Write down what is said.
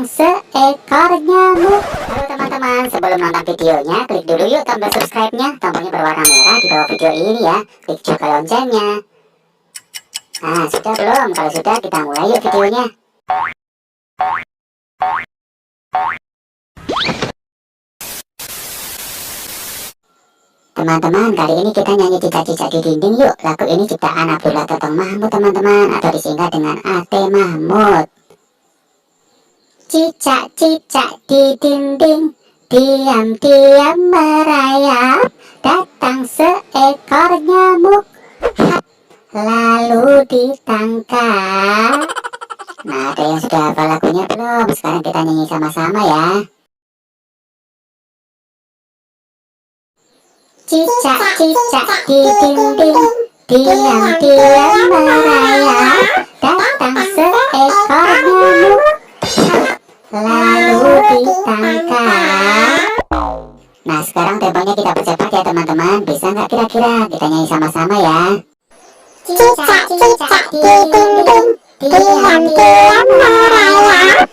Datang seekor nyamuk. Halo teman-teman, sebelum nonton videonya, klik dulu yuk tombol subscribe-nya. Tombolnya berwarna merah di bawah video ini ya. Klik juga loncengnya. Nah, sudah belum? Kalau sudah, kita mulai yuk videonya. Teman-teman, kali ini kita nyanyi cicak-cicak di dinding yuk. Lagu ini ciptaan Abdullah Totong Mahmud teman-teman, atau disingkat dengan AT Mahmud. Cicak-cicak di dinding, diam-diam merayap. Datang seekor nyamuk, hap, lalu ditangkap. Nah, ada yang sudah hafal lagunya belum? Sekarang kita nyanyi sama-sama ya. Cicak-cicak di dinding, diam-diam merayap. Datang seekor nyamuk, lalu ditangkap. Nah, sekarang temponya kita percepat ya teman-teman. Bisa nggak kira-kira? Kita nyanyi sama-sama ya. Cicak-cicak di dinding, diam-diam merayap.